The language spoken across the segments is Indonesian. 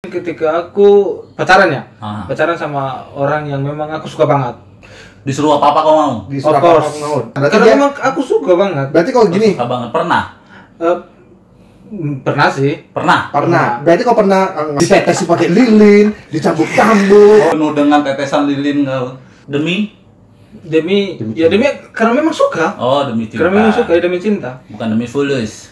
Ketika aku pacaran ya, pacaran sama orang yang memang aku suka banget. Disuruh apa-apa kau mau? Disuruh apa-apa mau. Karena memang aku suka banget. Berarti kalau gini, suka banget. Pernah? Pernah sih. Pernah. Berarti kau pernah ditetesin pakai lilin, dicambuk-cambuk. Penuh dengan tetesan lilin kau. Demi karena memang suka. Oh, demi cinta. Karena memang suka, ya demi cinta. Bukan demi fulus.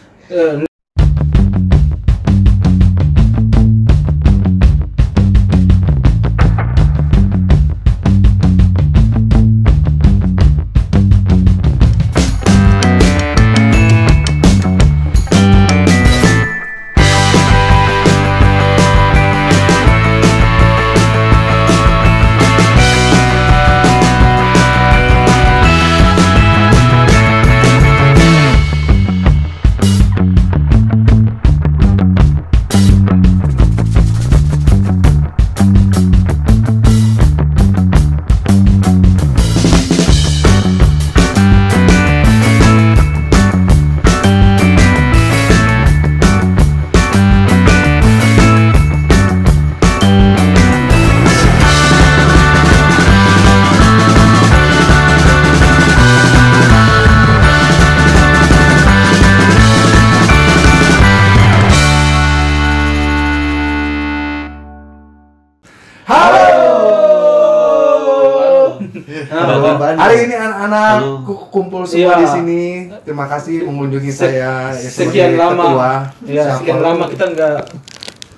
Hari ini anak-anak kumpul semua di sini. Terima kasih mengunjungi saya. Sekian lama. Sekian lama kita enggak.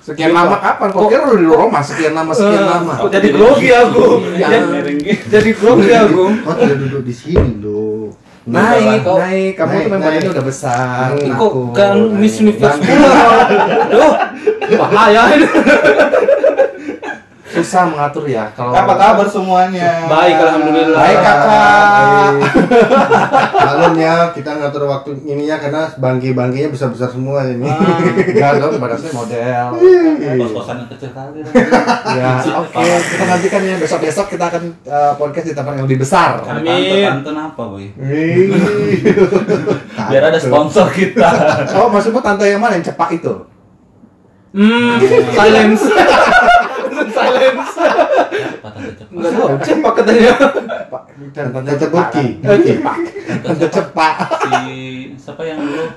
Sekian lama kapan? Kok kira udah di Roma? Sekian lama. Kok jadi grogi aku. Jadi grogi aku. Kau tidak duduk di sini loh. Naik. Kamu tuh memang ini udah besar. Kok kan Miss Universe pula. Duh, bahaya ini. Susah mengatur ya kalau. Apa kabar semuanya? Baik, alhamdulillah. Baik kakak. Maklumnya kita ngatur waktu ininya karena bangke-bangkenya besar-besar semua ini. Enggak dong, badannya model. Kos-kosan yang kecil kali. Ya, oke. Kita nantikan ya besok-besok kita akan podcast di tempat yang lebih besar. Amin. Tante apa, boy? Biar ada sponsor kita. Oh, maksudmu tante yang mana yang cepak itu? Silence. Silence. Enggak tahu, cepak katanya. Tante Boki. Tante cepak. Si siapa yang dulu?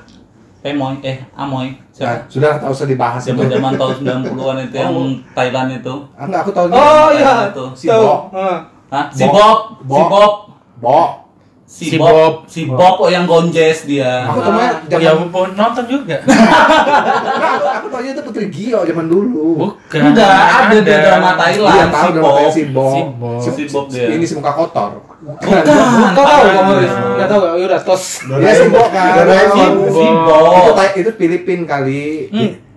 Amoy. Siapa? Sudah tak usah dibahas itu. Zaman tahun 90-an itu yang Thailand itu. Enggak, aku tahu. Oh iya, itu. Si Bob. Hah? Si Bob. Si Bob yang gonjes dia. Aku tahunya Ya ampun, nonton juga. aku tahunya itu Putri Gio zaman dulu. Bukan. Enggak, ada di drama Iya, Thailand tahu si Bob. si Bob dia. Ini si muka kotor. Bukan. Kau tahu kamu? Enggak tahu. Ya udah tos. Dia si Bob kan. Si Bob. Itu Filipin kali.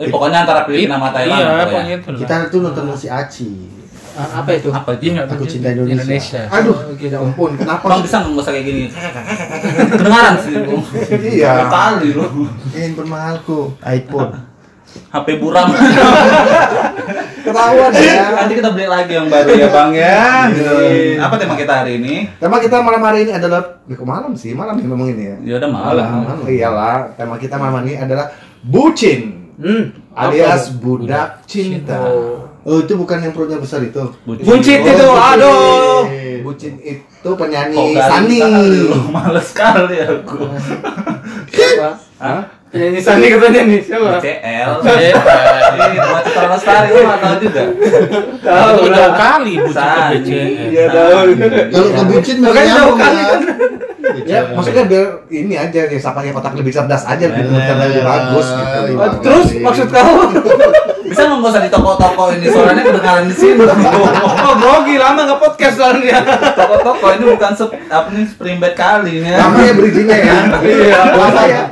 Pokoknya antara Filipina sama Thailand. Iya, pokoknya. pokoknya itu. Kita tuh nonton si Aci. Apa itu? Apa dia? Aku cinta Indonesia. Aduh, ya ampun, kenapa? Bang bisa nggak usah kayak gini? Kedengaran sih, Bung. Iya. Kali lu. Handphone mahalku, iPhone. HP buram. Ketahuan ya. Nanti kita beli lagi yang baru ya, Bang ya. Apa tema kita hari ini? Tema kita malam hari ini adalah malam sih, malam ya memang ini ya. Ya udah malam. Iyalah, tema kita malam ini adalah bucin. Alias budak cinta. Oh, itu bukan yang perutnya besar itu. Buncit itu, aduh. Bucin itu penyanyi Kok garing Sani. sekali lu? Males sekali aku. Siapa? Hah? Penyanyi Sani katanya nih, siapa? CL. Ini buat Citra Lestari lu nggak tahu juga. Tahu Jauh kali bucin ke Sani. BCL. Iya tahu. Kalau ke bucin Makanya nyambung jauh kali kan. Ya, maksudnya biar ini aja ya sapanya kotak lebih cerdas aja biar lebih bagus gitu. Terus maksud kau? Bisa nggak usah di toko-toko ini soalnya kedengaran di sini. Oh, grogi lama nggak podcast soalnya. Toko-toko ini bukan spring bed kali ini. Namanya bridgingnya ya. Iya.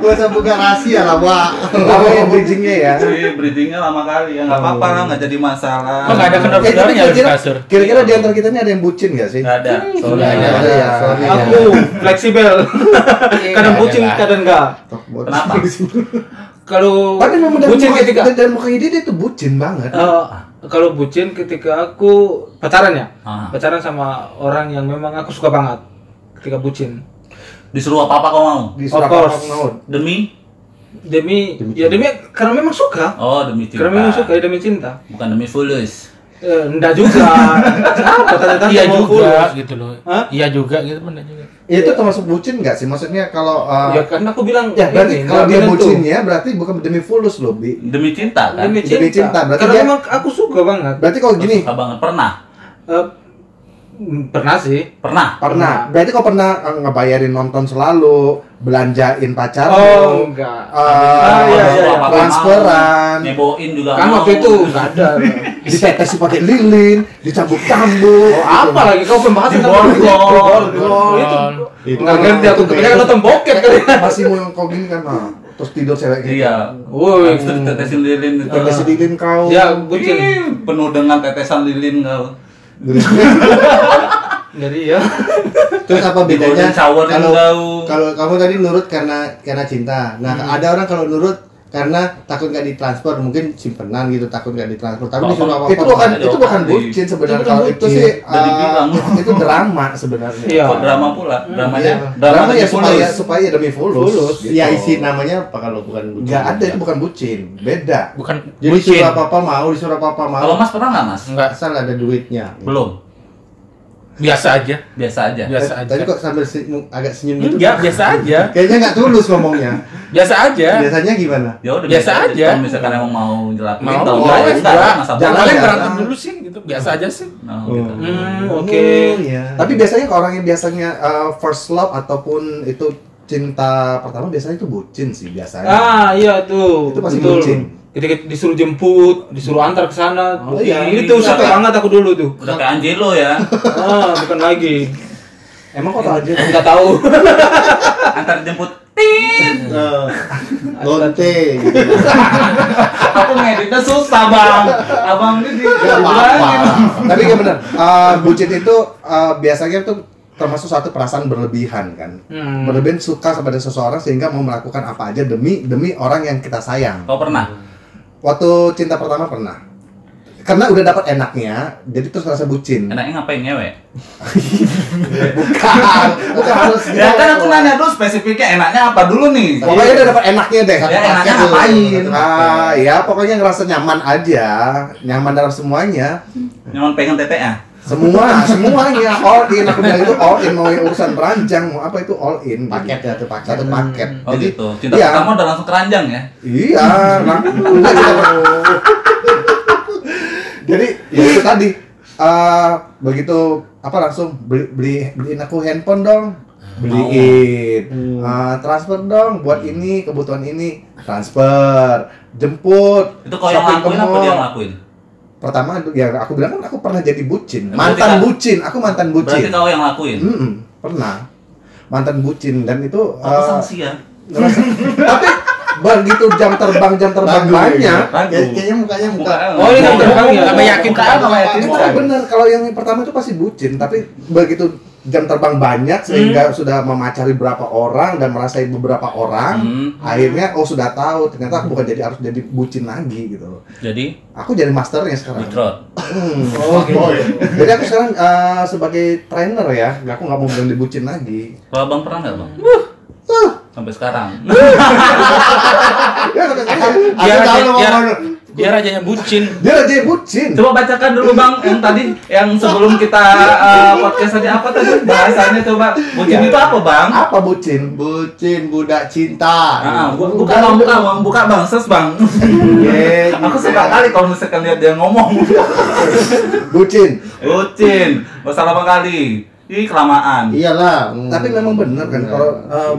Gua usah buka rahasia lah, Pak. Namanya bridgingnya ya. Breedingnya lama kali ya, nggak apa-apa lah, nggak jadi masalah. Oh, nggak ada kendor-kendornya di kasur. Kira-kira di antara kita ini ada yang bucin nggak sih? Nggak ada. Soalnya Nggak ada ya. Aku fleksibel. Kadang bucin, kadang enggak. Kenapa? Kalau Tapi memang bucin ketika dan mukanya dia itu bucin banget. kalau bucin ketika aku pacaran ya, Ah. pacaran sama orang yang memang aku suka banget. Ketika bucin, Disuruh apa-apa kau mau? Di Of course. Surabaya mau. Demi demi karena memang suka. Oh, demi cinta. Karena memang suka, ya demi cinta. Bukan demi fulus. Enggak juga. Apa tanda-tanda Iya mau juga fulus? gitu loh. Hah? Iya juga gitu benar juga. Itu termasuk bucin nggak sih? Maksudnya kalau Ya karena aku bilang ya berarti ini, kalau nggak dia menentu. bucinnya berarti bukan demi fulus loh, Bi. Demi cinta kan? Demi Demi cinta, berarti Karena dia- memang aku suka banget. Berarti kalau gini, Suka banget. Pernah? Eh, pernah sih. pernah. Berarti kau pernah ngebayarin nonton selalu, belanjain pacar Oh, enggak. iya. Apa-apa Transferan, mau. Neboin juga Kan mau. waktu itu enggak ada. ditetesi pakai lilin, dicambuk-cambuk. Oh, apa lagi kau pembahasan Borgol. Itu Enggak ngerti aku kebanyakan nonton bokep kali. Masih mau yang kau gini kan, terus tidur cewek gitu. Iya. Woi. Habis itu ditetesin lilin itu. Tetesi lilin kau. Ya, bucin. Ih, penuh dengan tetesan lilin kau. Jadi ya. Terus apa Di bedanya golden showerin kalau kau. kalau kamu tadi nurut karena cinta. Nah, ada orang kalau nurut karena takut nggak ditransfer, mungkin simpenan gitu, takut nggak ditransfer. Tapi Oh, disuruh apa-apa. Itu bukan Ada itu bukan orang bucin sebenarnya. Itu Kalau bukan itu bucin. sih Udah dibilang. itu drama sebenarnya. Iya. Kok drama pula? Dramanya Iya. drama Drama ya demi supaya fulus. supaya demi fulus. gitu. Ya isi namanya apa kalau bukan bucin? Nggak ada, itu bukan bucin, beda. Bukan Jadi bucin. suruh apa-apa mau, disuruh apa-apa mau. Kalau Mas pernah nggak Mas? Enggak, Asal ada duitnya. Belum. biasa aja. Biasa aja. Biasa aja. Tadi kok sambil agak senyum gitu? Enggak, biasa aja. Kayaknya nggak tulus ngomongnya. Biasa aja. Biasanya gimana? Ya udah Biasa aja. Kalau misalkan emang mau jelakuin, Mau, kalau enggak, enggak, enggak. enggak, masa Jangan Kalian ya. berantem dulu sih gitu. Biasa aja sih. Nah, gitu. Oke. Iya. Tapi biasanya kalau orang yang biasanya first love ataupun itu cinta pertama biasanya itu bucin sih biasanya. Ah, iya tuh. Itu pasti Betul. bucin. Ketika disuruh jemput, disuruh antar ke sana. Oh, iya. Itu suka banget aku dulu tuh. Udah kayak Angelo ya. Ah, bukan lagi. Emang kok tahu aja? Enggak tahu. Antar jemput. Tit. Lonte. Aku ngeditnya susah, Bang. Abang ini dibilangin. Tapi ya benar. Bucin itu biasanya tuh termasuk suatu perasaan berlebihan kan. Berlebihan suka kepada seseorang sehingga mau melakukan apa aja demi orang yang kita sayang. Kau pernah? Waktu cinta pertama pernah. Karena udah dapat enaknya, jadi terus rasa bucin. Enaknya ngapain ngewe? Bukan harus Ya kan aku nanya dulu spesifiknya enaknya apa dulu nih? Pokoknya udah dapat enaknya deh. Ya, enaknya ngapain? Ya pokoknya ngerasa nyaman aja, nyaman dalam semuanya. Nyaman pegang tete-nya? Semuanya all in. Aku bilang itu all in, mau urusan ranjang, mau apa itu all in. Paket ya tuh paket. Satu paket. Oh Jadi, gitu. Cinta iya. pertama udah langsung keranjang ya? Iya, enggak jadi ya itu tadi begitu apa langsung beliin aku handphone dong, beliin transfer dong buat ini kebutuhan ini, transfer, jemput, Itu kau yang shopping ke lakuin apa mall. dia yang lakuin? Pertama ya aku bilang kan aku pernah jadi bucin, Berarti mantan kan- bucin, aku mantan Berarti bucin. kau yang lakuin? Pernah mantan bucin dan itu Apa sanksi ya? tapi begitu jam terbang Ragu, banyak. Ragu. Kayaknya mukanya muka. Oh, ini kan terbang ya. Sama yakin Bukan sama yakin. Tapi benar kalau yang pertama itu pasti bucin, tapi begitu jam terbang banyak sehingga sudah memacari beberapa orang dan merasai beberapa orang, akhirnya sudah tahu ternyata aku bukan harus jadi bucin lagi gitu loh. Jadi Aku jadi masternya sekarang. Withdraw. Oh, jadi aku sekarang sebagai trainer ya, aku nggak mau bilang dibucin lagi. Kalau Bang pernah nggak Bang? Sampai sekarang. Ya, sampai sekarang. Biar Aku tahu aja, lo biar, ngomong. biar aja yang bucin. Dia aja bucin. Coba bacakan dulu Bang yang tadi yang sebelum kita podcast tadi apa tadi bahasanya coba. Bucin itu apa Bang? Apa bucin? Bucin budak cinta. Buka Bang, buka Bang, ses Bang. Aku suka kali kalau misalkan lihat dia ngomong. Bucin. Bucin, masalah apa kali? Ih kelamaan. Iyalah. Tapi memang benar kan Benar. kalau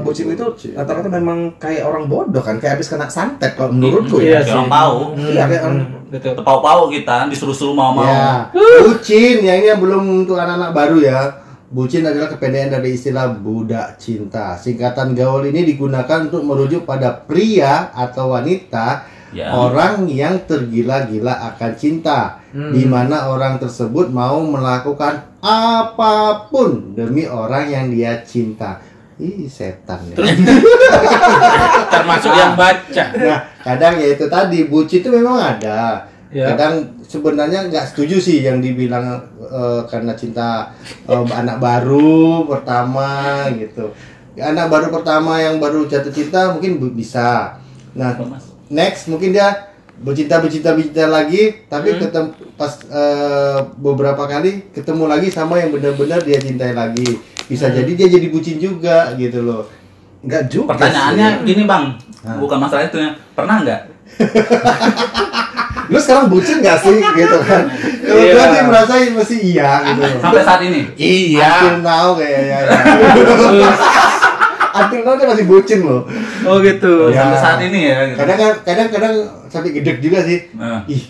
bucin itu rata-rata memang kayak orang bodoh kan, kayak habis kena santet kalau menurutku ya. Iya sih. Orang tahu. Iya kayak orang Betul. Tepau-pau kita disuruh-suruh mau-mau. Ya. Bucin yang ini belum untuk anak-anak baru ya. Bucin adalah kependekan dari istilah budak cinta. Singkatan gaul ini digunakan untuk merujuk pada pria atau wanita Ya. orang yang tergila-gila akan cinta, di mana orang tersebut mau melakukan apapun demi orang yang dia cinta. Ih, setan ya. Termasuk yang baca. Nah, kadang ya itu tadi bucin itu memang ada. Ya. Kadang sebenarnya nggak setuju sih yang dibilang karena cinta anak baru pertama gitu. Anak baru pertama yang baru jatuh cinta mungkin bisa. Nah, next mungkin dia bercinta lagi, tapi ketemu pas beberapa kali ketemu lagi sama yang benar-benar dia cintai lagi. Bisa jadi dia jadi bucin juga gitu loh. Enggak juga. Pertanyaannya gini bang, bukan masalah itu ya. Pernah nggak? Lu sekarang bucin nggak sih gitu kan? Kalau gua sih merasa masih iya gitu. Sampai saat ini? Until now kayaknya. Until now dia masih bucin loh. Oh gitu. Ya. Sampai saat ini ya? Gitu. Kadang sampai gedek juga sih. Ih,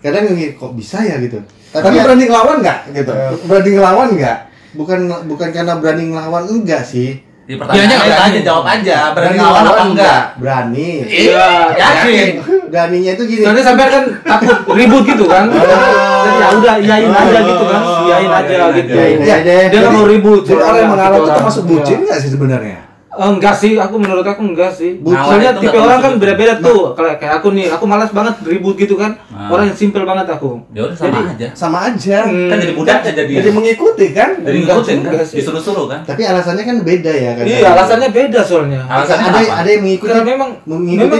kadang kok bisa ya gitu. Tapi berani ngelawan nggak gitu? Berani ngelawan nggak? Bukan karena berani ngelawan enggak sih. Di pertanyaannya Iya, aja jawab aja. Berani ngelawan apa enggak? Berani. Iya, yakin. Beraninya itu gini. Soalnya sampai kan takut ribut gitu kan. Jadi ya udah iyain aja gitu kan. Iyain aja gitu. Iyain aja deh. Dia nggak mau ribut. Jadi orang yang mengalah itu Gitu, termasuk orang. bucin nggak sih sebenarnya? Enggak sih, menurut aku enggak sih. Ngalah Soalnya itu tipe nggak orang kan termasuk beda-beda tuh. Kayak aku nih, aku malas banget ribut gitu kan. Orang yang simple banget aku. Ya udah sama aja. Sama aja. Kan jadi budak aja jadi. Jadi mengikuti kan? Jadi Enggak ngikutin kan? juga sih. Disuruh-suruh kan? Tapi alasannya kan beda ya kan. Iya, alasannya beda soalnya. Alasannya ada apa? ada yang mengikuti Karena memang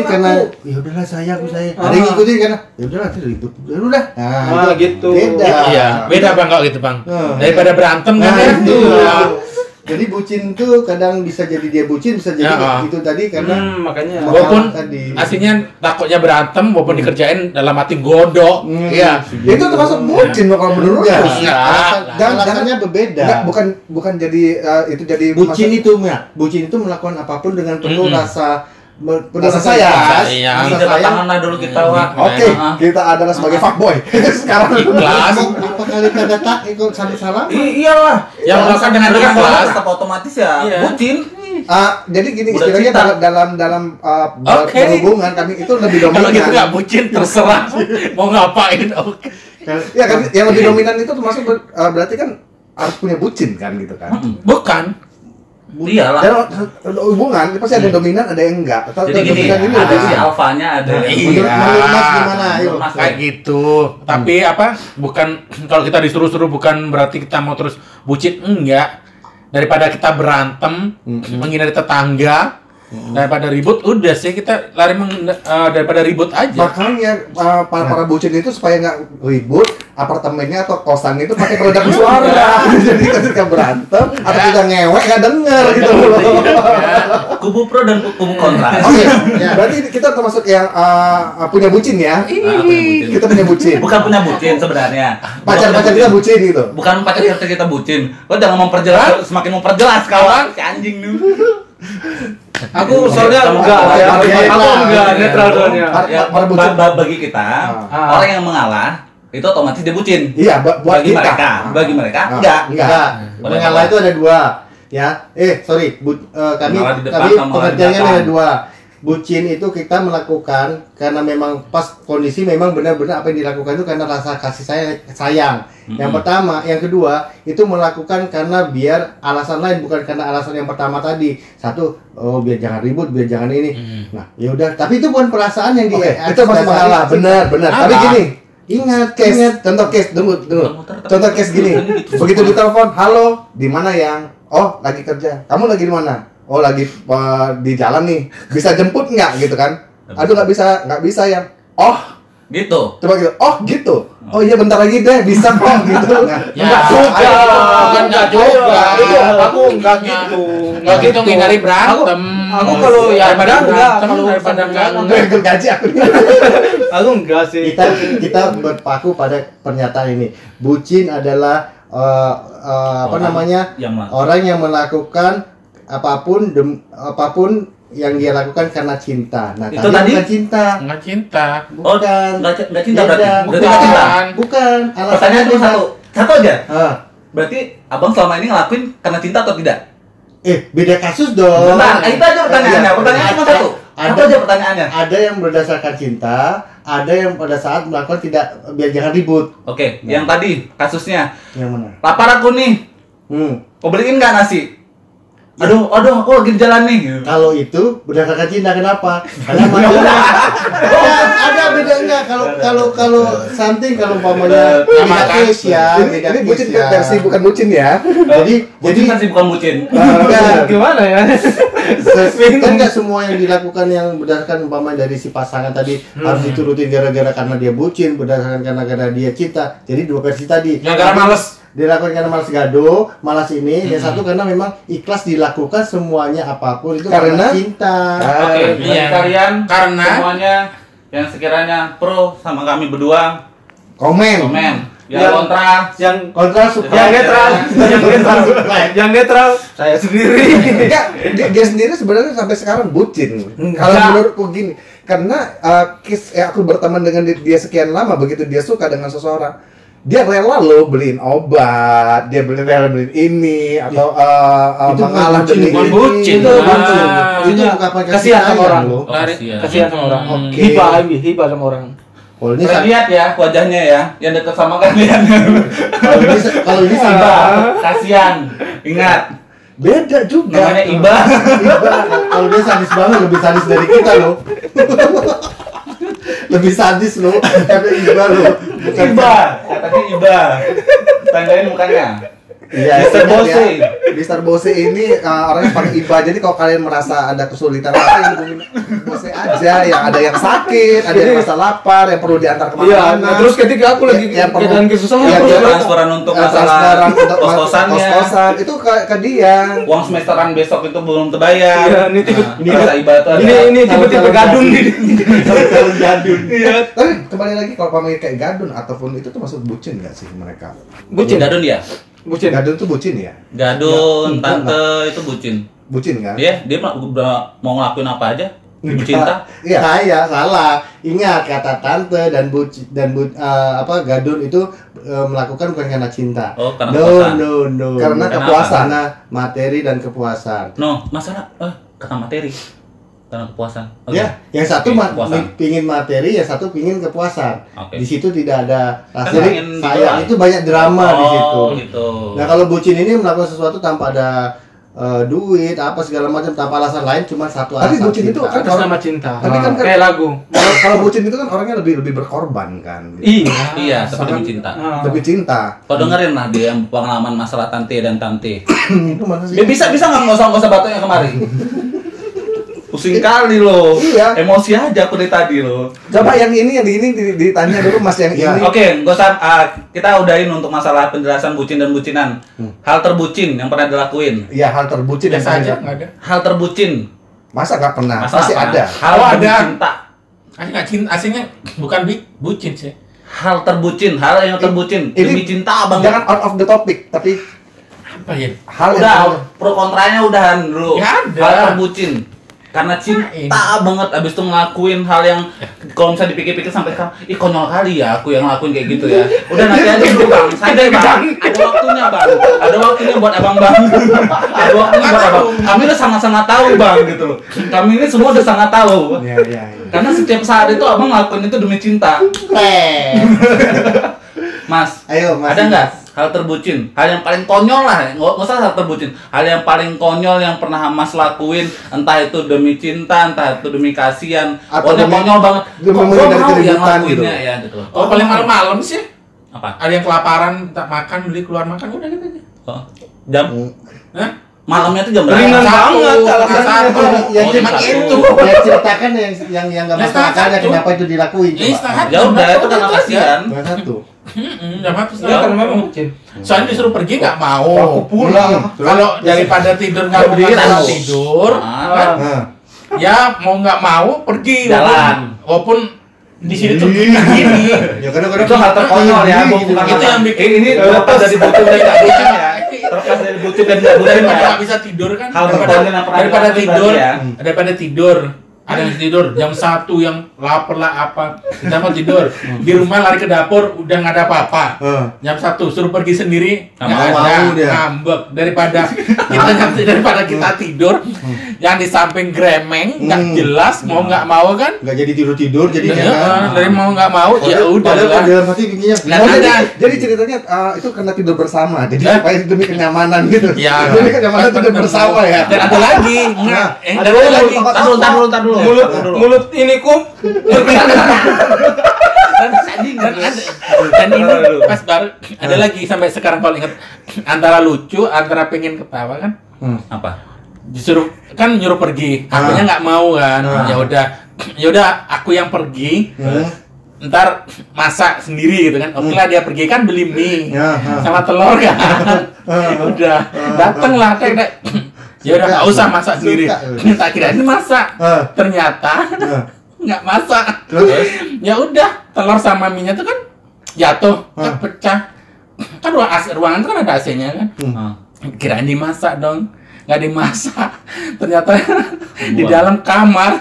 karena aku- ya udahlah aku ada yang ngikutin karena ya udahlah nanti ribut ya udah Ah, gitu. beda Iya, beda bang kalau gitu bang. Hmm. Daripada berantem kan Nah, ya. itu. Iya. Jadi bucin tuh kadang bisa jadi dia bucin, bisa jadi Ya, itu tadi karena Makanya. Walaupun tadi. aslinya takutnya berantem, walaupun dikerjain dalam hati godok. Iya. Itu termasuk bucin loh kalau menurut Enggak. aku. Dan alasannya berbeda. Enggak, bukan jadi itu jadi Bucin itu bucin itu melakukan apapun dengan penuh rasa penuh Rasa rasa sayang. sayang. Ini Rasa tepuk sayang. tangan lah dulu kita Wak. Oke, kita adalah sebagai fuckboy sekarang. Ikhlas. Apa kali kata tak ikut salam-salam? Iyalah. Yang melakukan dengan ikhlas. Tetap otomatis ya. Iya. Bucin. Jadi gini Udah istilahnya cinta. dalam Oke. berhubungan kami itu lebih Kalau dominan. gitu nggak bucin terserah mau ngapain. Oke. Ya kan yang lebih dominan itu termasuk berarti kan harus punya bucin kan gitu kan. Bukan. Iyalah. Dan hubungan pasti ada yang dominan ada yang enggak. Atau Jadi gini, dominan ini ada lebih si alfanya, ada yang Menurut Mas gimana? Ayo. Menurut Mas, Kayak gitu. Tapi apa? Bukan kalau kita disuruh-suruh bukan berarti kita mau terus bucin, enggak. Daripada kita berantem, menghindari tetangga, daripada ribut, udah sih kita lari daripada ribut aja. Makanya para bucin itu supaya nggak ribut, apartemennya atau kosan itu pakai peredam suara. Jadi ketika berantem atau kita ngewek nggak denger gitu loh. kubu pro dan kubu kontra. Oke, berarti kita termasuk yang punya bucin ya. Kita punya bucin. Bukan punya bucin sebenarnya. Pacar-pacar kita bucin gitu. Bukan pacar kita bucin. Lo jangan memperjelas, semakin memperjelas kawan. Si anjing nih. Aku soalnya enggak ya. Aku enggak netral soalnya. Ya, Para bucin. bagi kita, orang yang mengalah itu otomatis dia bucin. Iya, buat Bagi kita. mereka, bagi mereka enggak. Enggak. Mengalah itu ada dua. Ya, sorry. Kami Mengalah di depan sama di pengertiannya belakang. ada dua. Bucin itu kita melakukan karena memang pas kondisi memang benar-benar apa yang dilakukan itu karena rasa kasih sayang. Yang pertama, yang kedua itu melakukan karena biar alasan lain bukan karena alasan yang pertama tadi. Satu, biar jangan ribut, biar jangan ini. Nah, ya udah. Tapi itu bukan perasaan yang Oke, itu masih mengalah. Benar. Tapi gini, ingat, contoh case, tunggu. Contoh case gini. Begitu ditelepon, halo, di mana yang? Oh, lagi kerja. Kamu lagi di mana? Oh, lagi di jalan nih. Bisa jemput nggak gitu kan? Aduh, nggak bisa yang. Oh, Gitu. coba gitu. Oh, gitu. Oh iya, bentar lagi deh, bisa kok gitu. Ya, enggak juga. Aku enggak gitu. Enggak gitu ngindari berantem. Aku kalau ya daripada enggak, berantem, kalau daripada enggak. Gue gaji aku. Aku enggak sih. kita berpaku pada pernyataan ini. Bucin adalah apa namanya? Orang yang melakukan apapun yang dia lakukan karena cinta. Nah, Itu tadi? bukan cinta. Enggak cinta. Oh, Bukan. enggak cinta Beda. berarti. Berarti Bukan. enggak cinta. Bukan. Pertanyaan cuma beda. satu aja. Berarti Abang selama ini ngelakuin karena cinta atau tidak? beda kasus dong. Bentar, itu aja pertanyaannya. Iya. Pertanyaan cuma satu. Satu aja pertanyaannya. Ada yang berdasarkan cinta, ada yang pada saat melakukan tidak biar jangan ribut. Oke, yang tadi kasusnya. Yang mana? Lapar aku nih. Hmm. Kau beliin nggak nasi? Aduh, aku lagi di jalan nih. Kalau itu berdasarkan cinta, kenapa? Karena makanya ada bedanya. Kalau something, kalau umpamanya beda case ya, beda Ini bucin case ya. versi bukan bucin ya. Jadi Versi bukan bucin. Gimana ya? kan nggak semua yang dilakukan yang berdasarkan umpamanya dari si pasangan tadi harus diturutin gara-gara karena dia bucin, berdasarkan karena dia cinta. Jadi dua versi tadi. Yang karena males. Dilakukan karena malas gado, malas ini. Yang satu karena memang ikhlas dilakukan semuanya apapun itu Karena? cinta. Oke, bagi Iya. kalian Karena? semuanya yang sekiranya pro sama kami berdua, Komen. komen. Yang Yang- kontra, Yang Kontra suka. yang netral, yang netral saya sendiri. Enggak, dia sendiri sebenarnya sampai sekarang bucin. Kalau menurutku gini, karena aku berteman dengan dia sekian lama, begitu dia suka dengan seseorang, dia rela loh beliin obat, dia rela beliin ini atau Itu mengalah bukan demi bukan ini. bucin. Itu bucin. Itu ungkapan kasih Kasihan sama sayang orang. loh. Kasihan sama orang. Oke. Hibah sama orang. Kalau ini kalian lihat ya wajahnya ya, yang dekat sama kalian. kalau ini sih Iba, kasihan. Ingat, Beda juga. namanya Iba. kalau dia sadis banget, lebih sadis dari kita loh. Lebih sadis loh, karena Iba loh. Bukan Iba, katanya Iba. Tandain mukanya. Iya, Mr. Bose. Mr. Bose ini orangnya paling iba. Jadi kalau kalian merasa ada kesulitan apa yang hubungin Bose aja, yang ada yang sakit, ada yang merasa lapar, yang perlu diantar Iya, kemana-mana. terus ketika aku lagi yang perlu keadaan kesusahan, Iya, aku dia transferan untuk masalah transferan untuk kos-kosannya. kos-kosan itu ke dia. Uang semesteran besok itu belum terbayar. Iya, ini tipe- Ini kata Iba itu ada. ini tipe-tipe gadun nih. kalau gadun. Iya. Tapi kembali lagi kalau pamit kayak gadun ataupun itu tuh masuk bucin nggak sih mereka? Bucin. Gadun dia. Bucin. Gadun tuh bucin ya? Gadun, Enggak, tante itu bucin. Bucin kan? Dia mau ngelakuin apa aja. Cinta. Iya. Saya salah. Ingat kata tante dan gadun itu melakukan bukan karena cinta. Oh, karena kepuasan. No. Karena Kenapa? kepuasan. Karena materi dan kepuasan. No, masalah kata materi. Karena kepuasan. Oke. Ya, yang satu Oke, kepuasan. pingin materi, yang satu pingin kepuasan. Oke. Di situ tidak ada rasa. Kan Jadi pengen sayang didoang. itu banyak drama di situ. Oh, gitu. Nah, kalau bucin ini melakukan sesuatu tanpa ada duit apa segala macam tanpa alasan lain, cuma satu Tapi alasan. bucin itu cinta. kan Atas nama cinta. Tapi kan Kayak lagu. Kalau bucin itu kan orangnya lebih berkorban kan. Gitu. Iya. Iya, seperti Sangat- cinta. Lebih cinta. Kau dengerin lah dia pengalaman masalah tante dan tante. Itu mana sih? Ya bisa nggak usah batu yang kemarin. Pusing kali loh. Iya. Emosi aja aku dari tadi loh. Coba yang ini ditanya dulu Mas yang Ya. ini. Oke, gak usah. Kita udahin untuk masalah penjelasan bucin dan bucinan. Hal terbucin yang pernah dilakuin. Iya, hal terbucin yang Biasa aja, pernah- nggak ada. Hal terbucin. Masa nggak pernah? Masa Pasti apa? ada. Hal Oh, demi ada. cinta. Aslinya nggak cinta, aslinya bukan bucin sih. Hal terbucin, hal yang terbucin Ini demi cinta abang. Jangan out of the topic, tapi Apa ya? hal Udah, yang pro kontranya udahan dulu. Ya ada. Hal terbucin. Karena cinta banget abis itu ngelakuin hal yang kalau misalnya dipikir-pikir sampai sekarang, ih konyol kali ya aku yang ngelakuin kayak gitu ya. Udah nanti aja dulu bang, santai bang. Ada waktunya bang, ada waktunya buat abang bang. Ada waktunya buat abang. Kami udah sangat-sangat tahu bang gitu loh. Kami ini semua udah sangat tahu. Iya. Karena setiap saat itu abang ngelakuin itu demi cinta. Mas, Ayo, Mas. ada nggak hal terbucin? Hal yang paling konyol lah, nggak usah hal terbucin. Hal yang paling konyol yang pernah Mas lakuin, entah itu demi cinta, entah itu demi kasihan, Atau pokoknya demi- konyol banget. demi Kok gua menghindari mau yang keributan ngelakuinnya gitu. ya gitu. Oh, paling malam-malam sih. Apa? Ada yang kelaparan, minta makan, beli keluar makan, udah gitu aja. Oh, jam Hah? malamnya tuh jam Ringan berapa? banget alasannya. Satu. Yang Oh, cuma satu. itu. Ya ceritakan yang nggak Ya, masuk akalnya satu. kenapa itu dilakuin Ya, coba. setengah Ya udah itu karena aja. kasihan. Nggak satu. Jam satu Iya, setengah. karena memang bucin. Soalnya disuruh pergi nggak mau. Aku pulang. Kalau daripada tidur nggak Berdiri bisa tahu. tidur, kan? Nah, Ya mau nggak mau pergi. Jalan. Walaupun di sini tuh gini. ya kadang-kadang Itu hal terkonyol ya, bukan Itu yang bikin ini terlepas dari bucin dan nggak bucin ya. Terlepas dari bucin dan nggak bucin Daripada ya. nggak bisa tidur kan. Hal terkonyol yang pernah Daripada dilakuin tidur, berarti ya. daripada tidur Ada yang tidur jam 1 yang lapar lah apa, kita mau tidur di rumah lari ke dapur udah nggak ada apa-apa. Jam 1 suruh pergi sendiri nggak ada, ngambek daripada kita tidur yang di samping gremeng nggak jelas mau nggak mau kan nggak jadi tidur jadi dari mau nggak mau ya udah lah. Jadi ceritanya itu karena tidur bersama, jadi supaya demi kenyamanan gitu. Ya, demi kenyamanan tidur bersama ya. Dan ada lagi, Ada lagi. Tar dulu. Mulut ini kum. Dan ini pas baru ada lagi sampai sekarang kalau ingat antara lucu antara pengen ketawa kan Apa? disuruh kan nyuruh pergi akunya nggak mau kan ya udah aku yang pergi ntar masak sendiri gitu kan. Oke lah dia pergi kan beli mie sama telur kan. Udah dateng lah kayak ya udah nggak usah masak sendiri. Tak kira ini masak, ternyata nggak masak. Ya udah telur sama mie-nya tuh kan jatuh, kan pecah. Kan ruangan itu kan ada AC-nya kan. Kirain dimasak dong, nggak dimasak. Ternyata di dalam kamar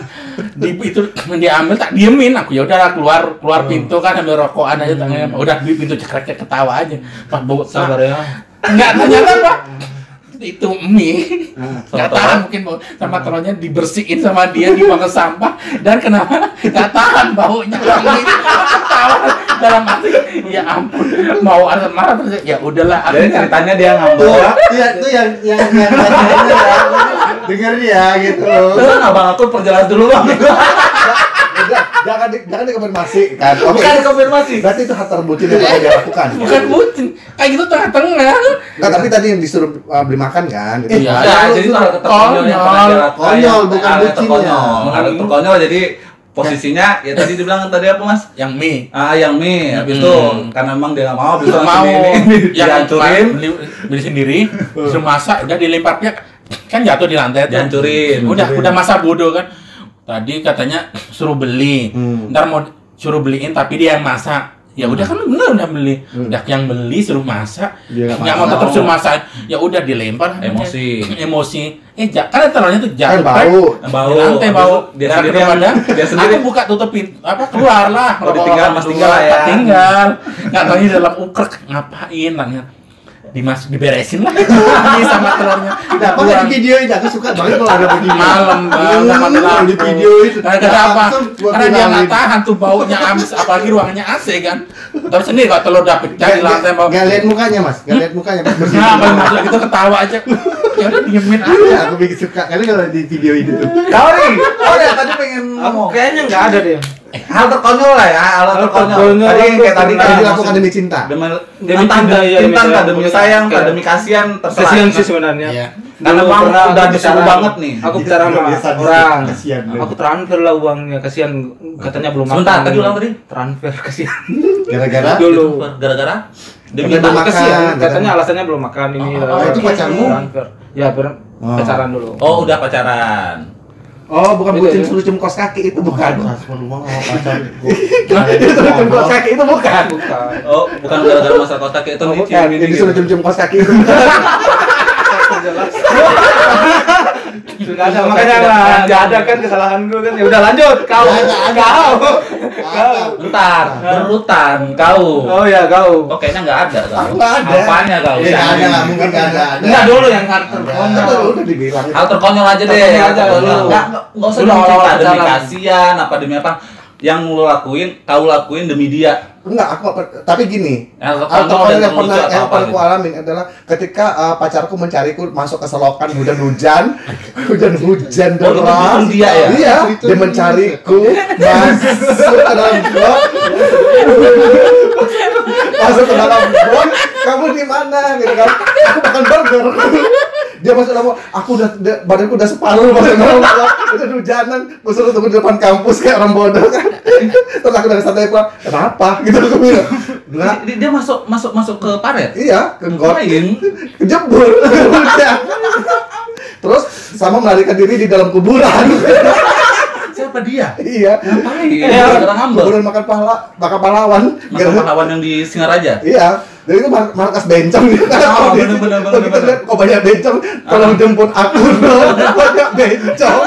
itu diambil tak diemin aku. Ya udah keluar pintu kan ambil rokokan aja tangannya. Udah di pintu cekrek ketawa aja. Pas bawa Sabar ya. nggak ternyata Pak itu mie nggak tahan mungkin sama telurnya dibersihin sama dia dibuang ke sampah dan kenapa nggak tahan baunya mie ketawa dalam hati ya ampun mau ada marah terus ya udahlah Jadi ceritanya dia ngambek. Iya itu yang denger ya gitu. Terus abang aku perjalanan dulu bang. Jangan dikonfirmasi kan. Oke. Bukan dikonfirmasi. Berarti itu hal terbucin yang pernah dia lakukan. bukan bucin kayak gitu tengah-tengah. Enggak, tapi tadi yang disuruh beli makan kan. Itu. Iya. Ya, jadi itu hal terkonyol yang pernah dia lakukan. Konyol, bukan Hal bucinnya. terkonyol. Hal terkonyol jadi posisinya ya tadi dibilang tadi apa mas? Yang mie Yang mie. Habis itu karena memang dia nggak mau, habis itu mau yang dihancurin. beli sendiri suruh masak udah dilemparnya kan jatuh di lantai tuh. Dihancurin. udah masa bodoh kan tadi katanya suruh beli ntar mau suruh beliin tapi dia yang masak ya udah kan bener udah beli udah yang beli suruh masak Dia nggak mau tetap suruh masak ya udah dilempar Emosi. karena telurnya tuh jatuh Kan bau. Bau. di lantai bau Dia Dan sendiri daripada dia sendiri. aku buka tutupin keluar lah Oh, ditinggal, mas tinggal lah ya. tinggal nggak tahu ini dalam ukrek ngapain nanya diberesin lah ini sama telurnya Kenapa nggak di videoin? Aku suka banget kalau ada video. malam bang sama telur di video itu. karena apa Langsung gua karena dia viralin. nggak tahan tuh baunya amis apalagi ruangannya AC kan terus sendiri kalau telur udah pecah di lantai bau Nggak lihat mukanya mas, nggak lihat mukanya pas bersih. nah paling masuk gitu ketawa aja ya udah diemin aja Aku bikin suka kali kalau di video itu tuh. Kau nih, tadi pengen ngomong. Kayaknya nggak ada deh. Hal terkonyol lah ya, hal terkonyol. terkonyol. Tadi kayak tadi Tadi kan dilakukan demi cinta. demi cinta, cinta, iya, cinta, demi entah demi sayang, entah Kayak- demi kasihan, terserah. Kasihan sih sebenarnya. Iya. Karena Dulu memang pernah udah aku disuruh bicara- banget nih. Aku bicara sama Biasa di- orang. kasihan. Aku transfer lah uangnya, kasihan katanya belum makan. Sebentar, tadi ulang tadi. Transfer kasihan. Gara-gara Dulu. Gara-gara demi Karena belum makan. Kasihan, katanya. katanya alasannya belum makan ini. itu pacarmu? Transfer. Ya, pacaran dulu. Oh, udah pacaran. Oh, bukan Beda, bucin ya? suruh cium kos kaki itu bukan. pacar. Itu suruh cium kos kaki itu bukan. Bukan. Oh, bukan gara-gara masalah kos kaki itu Oh, nih. bukan. Ini suruh cium kos kaki itu. Sudah ada makanya lah, nggak ada kan kesalahan gue kan. Ya udah lanjut, kau. Bentar, berurutan kau. Oh ya, kau. Oh, kayaknya nggak ada kau. Nggak ada. Apanya kau? Nggak ada, nggak mungkin nggak ada. Enggak dulu yang hal Kan terkonyol. udah dibilang. Hal terkonyol aja deh. Terkonyol aja Terkonyol. dulu. Nggak usah Dulu demi cinta, awal-awal demi pacaran. kasihan, apa demi apa. Yang lu lakuin, kau lakuin demi dia. Enggak, tapi gini. Yang Atau terkonyol dan yang pernah terlucu atau yang apa paling gitu. ku alamin adalah ketika pacarku mencariku masuk ke selokan hujan-hujan Oh, itu deras. dia ya? Iya, dia mencariku masuk ke dalam got. Masuk ke dalam got, kamu di mana gitu kan? Aku makan burger. Dia masuk dalam, badanku udah separuh masuk dalam got. Udah hujanan, gue suruh tunggu di depan kampus kayak orang bodoh kan. Terus aku dari santai pulang, kenapa? Gitu aku bilang. Enggak, Dia masuk ke paret. iya, ke got. Ngapain? Kejebur. Udah. Terus sama melarikan diri di dalam kuburan. Siapa dia? Iya. Ngapain? Iya, Gara-gara ngambek. kuburan makan pahlawan. Masa pahlawan yang di Singaraja. Iya. Jadi itu markas bencong gitu. Oh, bener. Kalau kita lihat kok banyak bencong, tolong jemput aku dong. Banyak bencong.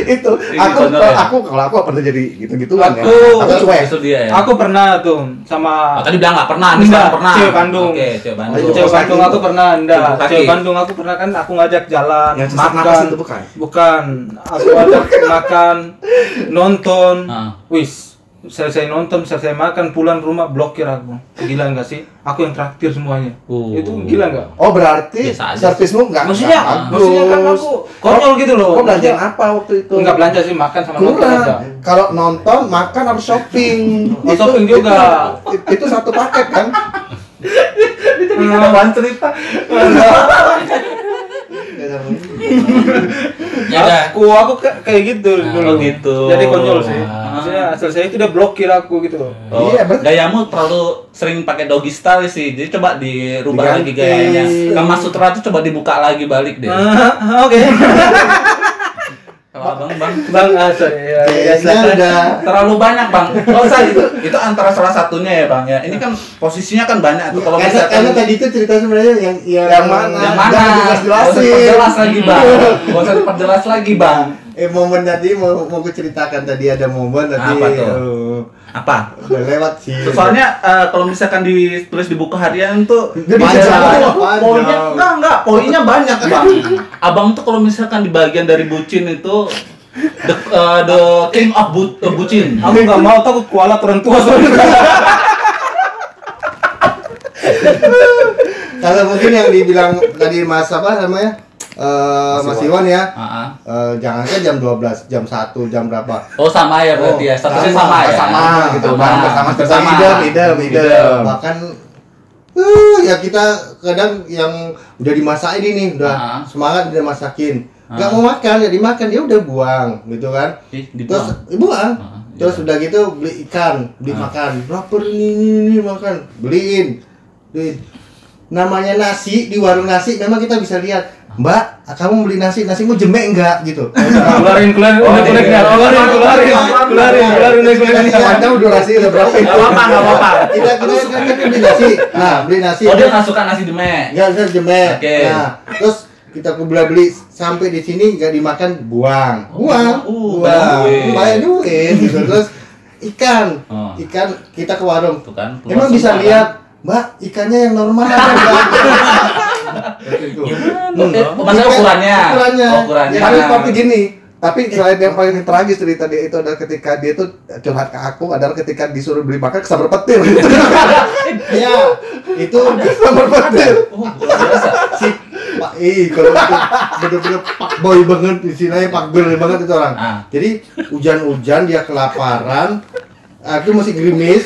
Itu Ini aku konyol ya? kalau aku pernah jadi gitu-gituan ya. Aku- Aku cuek. Itu dia ya. Aku pernah tuh sama Oh, tadi bilang nggak pernah, nih Enggak, sekarang pernah. cewek Bandung. Oke, cewek Bandung. Oh, Cewek kaki Bandung itu. aku pernah, enggak. Ibu kaki. Cewek Bandung aku pernah kan aku ngajak jalan, Yang sesak napas itu bukan? Bukan. Aku ajak makan, nonton. Ah. Wis, selesai nonton, selesai makan, pulang rumah blokir aku. Gila enggak sih? Aku yang traktir semuanya. Itu gila enggak? Oh berarti Biasa aja. servismu enggak Maksudnya bagus. kan aku konyol gitu loh. Kau belanjaan apa waktu itu? Enggak belanja sih, makan sama nonton aja. Kurang. Kalau nonton, makan harus shopping. Oh, shopping juga. Itu satu paket kan? Jadi kita bahan cerita. Ya udah. Aku kayak gitu dulu. gitu. Jadi konyol sih. Ah. Maksudnya selesai itu udah blokir aku gitu. Oh, Iya, betul. gayamu terlalu sering pakai doggy style sih. Jadi coba dirubah lagi Diganti. gayanya. Kama Sutra tuh coba dibuka lagi balik deh. Oke. Kalau abang bang Bang sorry ya. Kayaknya udah terlalu banyak bang. Oh usah itu antara salah satunya ya bang ya. Ini kan posisinya kan banyak tuh kalau karena misalkan tadi itu cerita sebenarnya yang mana? yang mana? Jangan Gak usah dijelas-jelasin. diperjelas lagi bang. Gak usah diperjelas lagi bang. Momen tadi mau aku ceritakan tadi ada momen tadi. Apa tuh? Apa? Udah lewat sih. Soalnya kalau misalkan ditulis di buku harian tuh Jadi panjang. panjang. Poinnya enggak, poinnya banyak bang. Abang tuh kalau misalkan di bagian dari bucin itu the king of bucin. Aku nggak mau takut kualat orang tua soalnya. Kalau mungkin yang dibilang tadi Mas apa namanya? Mas Iwan ya. Ah, Jangan kan jam 12, jam 1, jam berapa? oh sama ya berarti ya. Statusnya sama ya. Sama gitu. Sama Bersama. idem. Bahkan ya kita kadang yang udah dimasakin ini udah semangat udah masakin. Nggak mau makan ya dimakan dia udah buang gitu kan. Terus buang. Terus udah gitu beli ikan, beli makan. Lapar ini makan, beliin. Namanya nasi di warung nasi memang kita bisa lihat. Mbak, kamu beli nasimu jemek enggak gitu. Keluarin kuleknya. Anda durasi udah berapa itu? Enggak apa-apa. Kita kan beli nasi. Nah, beli nasi. Oh dia nggak suka nasi demek. Enggak bisa jemek. Oke. Nah, terus kita beli sampai di sini nggak dimakan, buang. Buang. Bayar duit gitu. Terus ikan kita ke warung. Tuh kan. Emang bisa lihat, Mbak, ikannya yang normal ada enggak? Maksudnya ukurannya. Ukurannya. Tapi gini, tapi selain yang paling tragis cerita dia itu adalah ketika dia tuh curhat ke aku adalah ketika disuruh beli makan kesambar petir. Ya, itu Kesambar petir. Oh, luar biasa. si Pak kalau itu bener-bener pak boy banget istilahnya pak boy banget itu orang. Jadi hujan-hujan dia kelaparan, aku masih gerimis.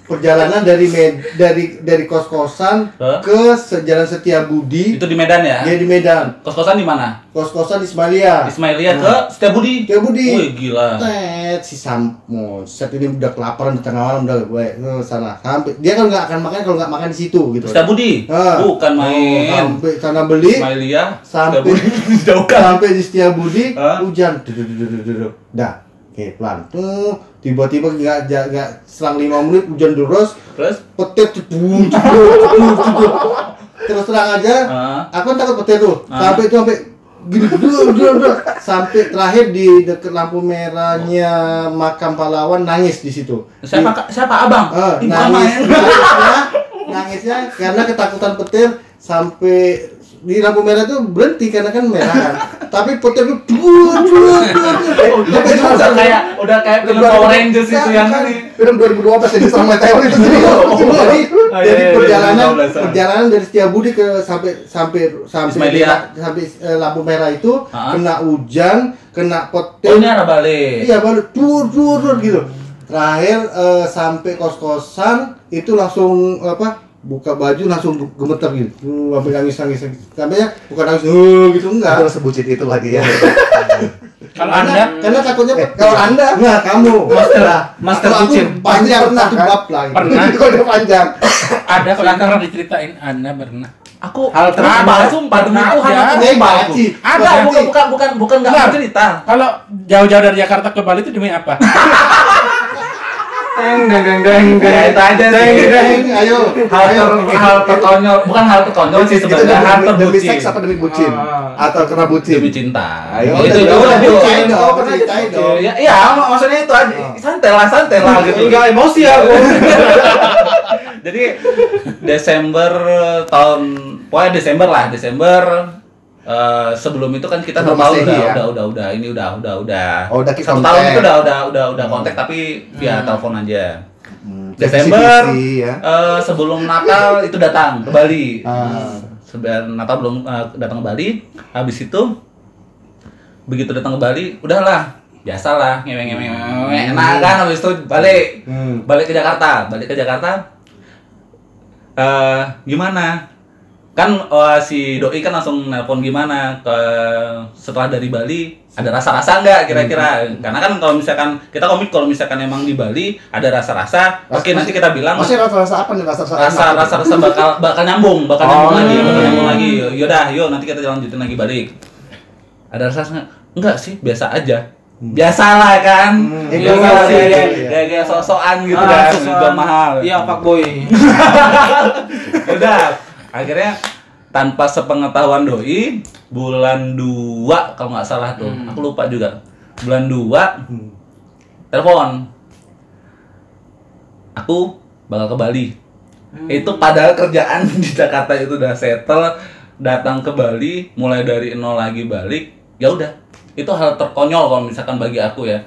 Perjalanan dari kos-kosan ke Jalan Setiabudi. Itu di Medan ya? Dia di Medan. Kos-kosan di mana? Kos-kosan di Ismailia. Ismailia ke Setiabudi. Setiabudi. Wih gila. Si Sammo, set ini udah kelaparan di tengah malam udah gue sana. Sampai dia kan nggak akan makan kalau nggak makan di situ gitu. Setiabudi. Bukan main. Sampai sana beli. Ismailia. Sampai Jauhkan. sampai di Setiabudi hujan. Dah. Oke, pelan. Tiba-tiba nggak selang 5 menit hujan deras. Terus? Petir cedur. Terus terang aja, aku kan takut petir tuh. Sampai gini, sampai terakhir di dekat lampu merahnya makam pahlawan nangis di situ. Siapa abang? Nangisnya karena ketakutan petir sampai di lampu merah itu berhenti karena kan merah kan. Tapi petir itu udah kayak film Power Rangers itu yang ini. Film 2012 yang diserang meteor itu Jadi perjalanan dari Setiabudi ke sampai lampu merah itu kena hujan, kena petir. Oh ini arah balik. Iya baru dur gitu. Terakhir sampai kos-kosan itu langsung buka baju langsung gemeter gitu. Sampai nangis. Sampainya bukan nangis gitu enggak. Itu sebutin itu lagi ya. Kalau Anda Karena takutnya kalau Anda enggak kamu. Master Kalau aku bucin. panjang Pernah, satu kan? bab lah gitu. Pernah. Kalau dia panjang. ada kalau pernah diceritain Anda pernah. Aku Hal terubah, sumpah demi Tuhan aku Ada berubah aku. gaji. Ada, bukan nggak Benar. mau cerita. Kalau jauh-jauh dari Jakarta ke Bali itu demi apa? Ya itu aja sih. Ayo. Hal terkonyol, bukan hal terkonyol sih Itu sebenarnya, hal demi terbucin. seks apa demi bucin? Atau karena bucin? Demi cinta. Ayo, itu udah itu. ceritain dong, ceritain dong. Ya, iya, maksudnya itu aja. Santai lah gitu. Enggak emosi aku. Jadi Desember pokoknya Desember sebelum itu kan kita Sebelum tahu Masehi, ya? udah Oh, udah kita 1 tahun kontak. itu udah kontak tapi via telepon aja. Definisi, Desember ya. sebelum Natal itu datang ke Bali. Ah. Sebelum Natal belum datang ke Bali. Habis itu begitu datang ke Bali, udahlah biasalah ngewe enak kan. Habis itu balik ke Jakarta. Gimana? Kan si doi kan langsung nelpon gimana setelah dari Bali ada rasa-rasa nggak kira-kira? Karena kan kalau misalkan kita komit kalau misalkan emang di Bali ada rasa-rasa, oke nanti kita bilang Maksudnya rasa-rasa apa nih? rasa-rasa bakal nyambung lagi. Yaudah, yuk nanti kita lanjutin lagi balik. Ada rasa enggak sih, biasa aja. Biasalah kan. Biasa sih kayak sok-sokan gitu kan, juga mahal. Iya, Pak Boy. Udah, akhirnya tanpa sepengetahuan doi bulan 2 kalau nggak salah tuh, aku lupa juga. Bulan 2 telepon. Aku bakal ke Bali. Itu padahal kerjaan di Jakarta itu udah settle, datang ke Bali mulai dari nol lagi balik. Ya udah. Itu hal terkonyol kalau misalkan bagi aku ya.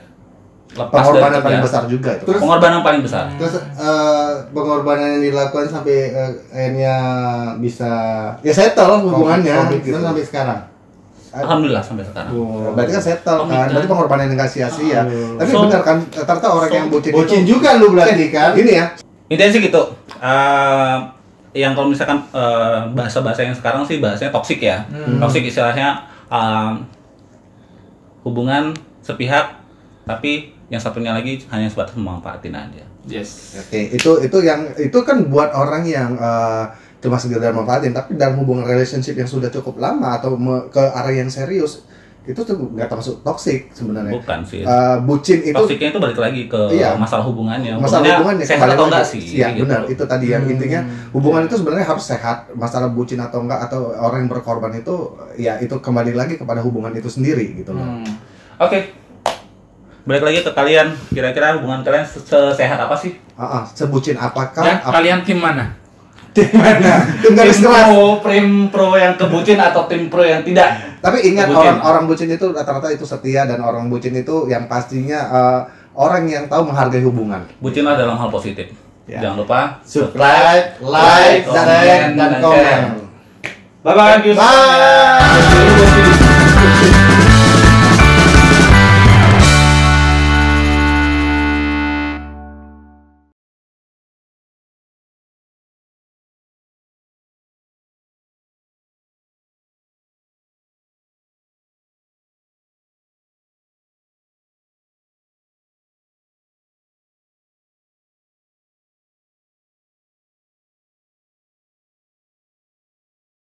Lepas pengorbanan dari paling besar juga itu. Terus- pengorbanan paling besar. Terus pengorbanan yang dilakukan sampai akhirnya bisa Ya settle hubungannya. komit gitu sampai sekarang. Alhamdulillah sampai sekarang. Berarti kan settle kan. Berarti pengorbanan yang nggak sia-sia. Tapi So- benar kan, rata-rata orang yang bucin Bocin itu juga lu berarti kan? ini ya. Intinya sih gitu. Yang kalau misalkan bahasa-bahasa yang sekarang sih bahasanya toksik ya. Toksik istilahnya hubungan sepihak tapi yang satunya lagi hanya sebatas memanfaatin aja. Yes. Oke, itu kan buat orang yang cuma sekedar manfaatin, tapi dalam hubungan relationship yang sudah cukup lama atau ke arah yang serius, itu tuh nggak termasuk toksik sebenarnya. Bukan sih. Bucin itu Toksiknya itu balik lagi ke Iya. masalah hubungannya. masalah hubungannya sehat kembali atau lagi. enggak sih? Iya, gitu. benar. Itu tadi yang intinya hubungan itu sebenarnya harus sehat. Masalah bucin atau enggak atau orang yang berkorban itu ya itu kembali lagi kepada hubungan itu sendiri gitu loh. Oke. Balik lagi ke kalian. Kira-kira hubungan kalian sehat apa sih? Sebucin apakah Dan kalian tim mana? tim garis keras. Tim pro yang kebucin atau tim pro yang tidak? Tapi ingat Bucin. orang bucin itu rata-rata itu setia, dan orang bucin itu yang pastinya orang yang tahu menghargai hubungan. Bucinlah dalam hal positif. Ya. Jangan lupa Subscribe, like, comment, dan dan komen. share. Bye bye. Bye.